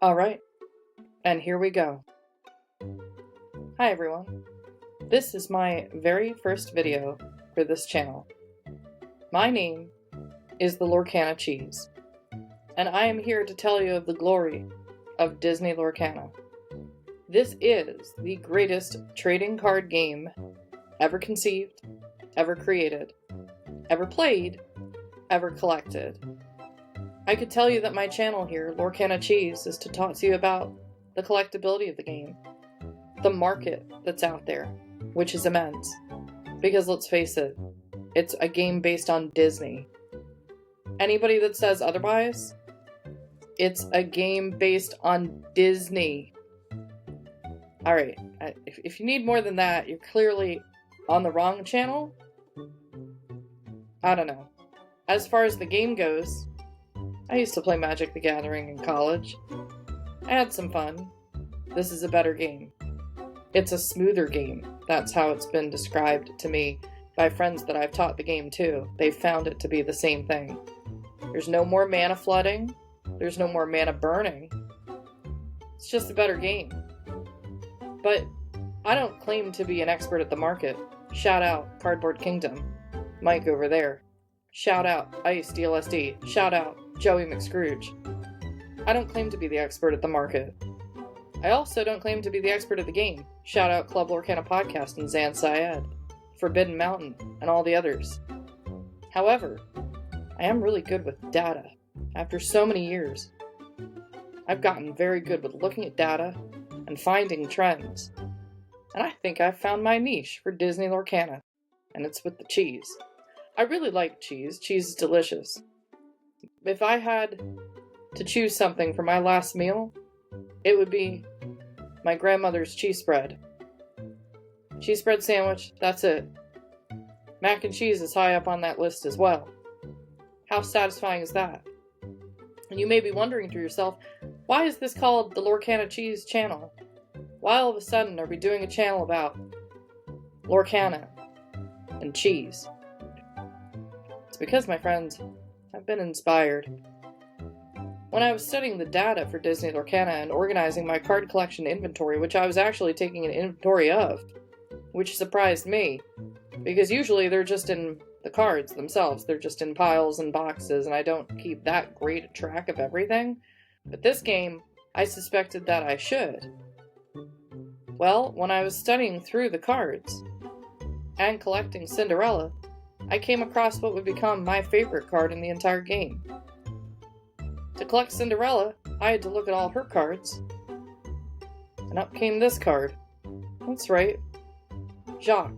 Alright, and here we go. Hi everyone. This is my very first video for this channel. My name is the Lorcana Cheese, and I am here to tell you of the glory of Disney Lorcana. This is the greatest trading card game ever conceived, ever created, ever played, ever collected. I could tell you that my channel here, Lorcana Cheese, is to talk to you about the collectability of the game, the market that's out there, which is immense. Because let's face it, it's a game based on Disney. Anybody that says otherwise, it's a game based on Disney. Alright, if you need more than that, you're clearly on the wrong channel. I don't know. As far as the game goes, I used to play Magic the Gathering in college. I had some fun. This is a better game. It's a smoother game. That's how it's been described to me by friends that I've taught the game to. They found it to be the same thing. There's no more mana flooding. There's no more mana burning. It's just a better game. But I don't claim to be an expert at the market. Shout out Cardboard Kingdom. Mike over there. Shout out Ice DLSD. Shout out Joey McScrooge. I don't claim to be the expert at the market. I also don't claim to be the expert at the game. Shout out Club Lorcana Podcast and Zan Syed, Forbidden Mountain, and all the others. However, I am really good with data. After so many years, I've gotten very good with looking at data and finding trends. And I think I've found my niche for Disney Lorcana, and it's with the cheese. I really like cheese. Cheese is delicious. If I had to choose something for my last meal, it would be my grandmother's cheese spread. Cheese spread sandwich, that's it. Mac and cheese is high up on that list as well. How satisfying is that? And you may be wondering to yourself, why is this called the Lorcana Cheese channel? Why all of a sudden are we doing a channel about Lorcana and cheese? It's because, my friends, I've been inspired. When I was studying the data for Disney Lorcana and organizing my card collection inventory, which I was actually taking an inventory of, which surprised me, because usually they're just in the cards themselves. They're just in piles and boxes, and I don't keep that great a track of everything. But this game, I suspected that I should. Well, when I was studying through the cards and collecting Cinderella, I came across what would become my favorite card in the entire game. To collect Cinderella, I had to look at all her cards. And up came this card. That's right. Jacques,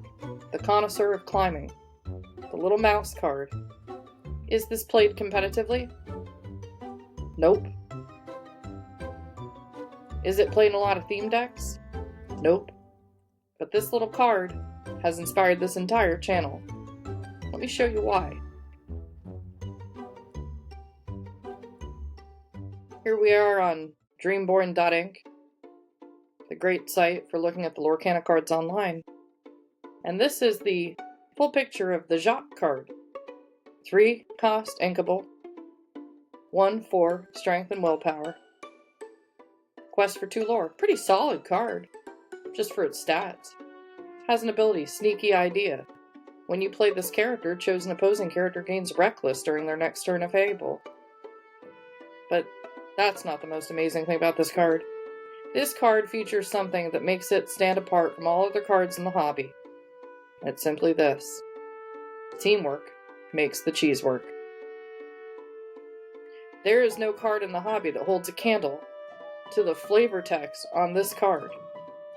the connoisseur of climbing. The little mouse card. Is this played competitively? Nope. Is it played in a lot of theme decks? Nope. But this little card has inspired this entire channel. Let me show you why. Here we are on Dreamborn.inc, the great site for looking at the Lorcana cards online. And this is the full picture of the Jacques card. 3 cost inkable, 1 for strength and willpower, quest for 2 lore. Pretty solid card, just for its stats. Has an ability, Sneaky Idea. When you play this character, chosen opposing character gains Reckless during their next turn if able. But that's not the most amazing thing about this card. This card features something that makes it stand apart from all other cards in the hobby. It's simply this. Teamwork makes the cheese work. There is no card in the hobby that holds a candle to the flavor text on this card.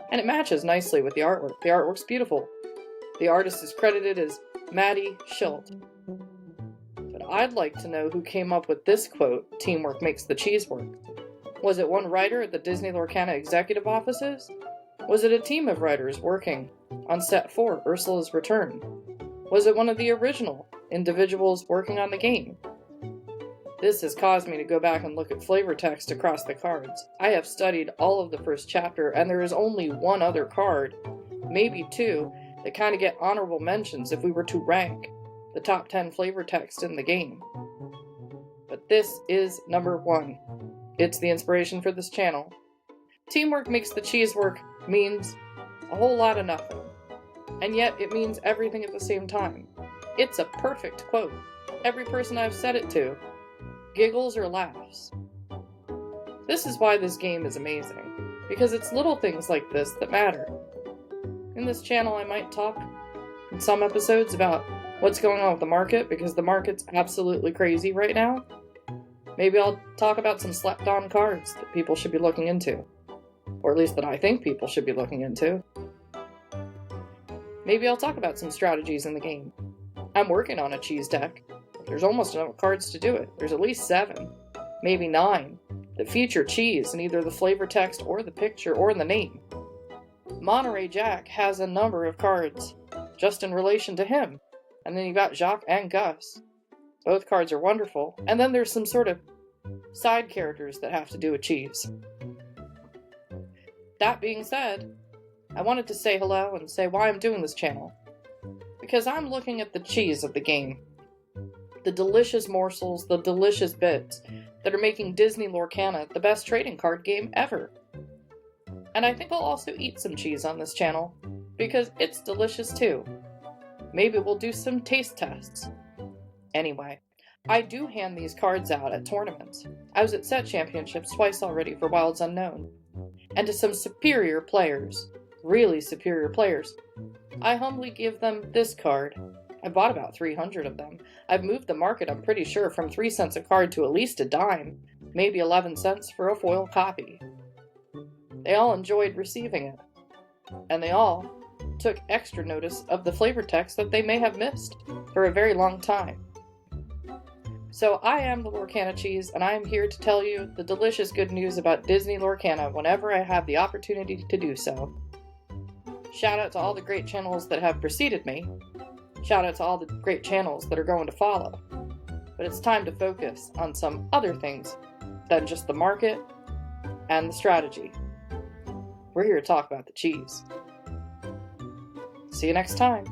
And it matches nicely with the artwork. The artwork's beautiful. The artist is credited as Maddie Schilt. But I'd like to know who came up with this quote, "Teamwork makes the cheese work." Was it one writer at the Disney Lorcana executive offices? Was it a team of writers working on set 4, Ursula's Return? Was it one of the original individuals working on the game? This has caused me to go back and look at flavor text across the cards. I have studied all of the first chapter, and there is only one other card, maybe 2, that kind of get honorable mentions if we were to rank the top 10 flavor text in the game. But this is number 1. It's the inspiration for this channel. Teamwork makes the cheese work means a whole lot of nothing. And yet it means everything at the same time. It's a perfect quote. Every person I've said it to giggles or laughs. This is why this game is amazing, because it's little things like this that matter. In this channel I might talk in some episodes about what's going on with the market, because the market's absolutely crazy right now. Maybe I'll talk about some slept-on cards that people should be looking into. Or at least that I think people should be looking into. Maybe I'll talk about some strategies in the game. I'm working on a cheese deck. There's almost enough cards to do it. There's at least 7, maybe 9, that feature cheese in either the flavor text or the picture or in the name. Monterey Jack has a number of cards just in relation to him. And then you got Jacques and Gus. Both cards are wonderful. And then there's some sort of side characters that have to do with cheese. That being said, I wanted to say hello and say why I'm doing this channel. Because I'm looking at the cheese of the game. The delicious morsels, the delicious bits that are making Disney Lorcana the best trading card game ever. And I think I'll also eat some cheese on this channel, because it's delicious too. Maybe we'll do some taste tests. Anyway, I do hand these cards out at tournaments. I was at set championships twice already for Wilds Unknown. And to some superior players, really superior players, I humbly give them this card. I bought about 300 of them. I've moved the market, I'm pretty sure, from 3 cents a card to at least a dime, maybe 11 cents for a foil copy. They all enjoyed receiving it, and they all took extra notice of the flavor text that they may have missed for a very long time. So I am the Lorcana Cheese, and I am here to tell you the delicious good news about Disney Lorcana whenever I have the opportunity to do so. Shout out to all the great channels that have preceded me. Shout out to all the great channels that are going to follow. But it's time to focus on some other things than just the market and the strategy. We're here to talk about the cheese. See you next time.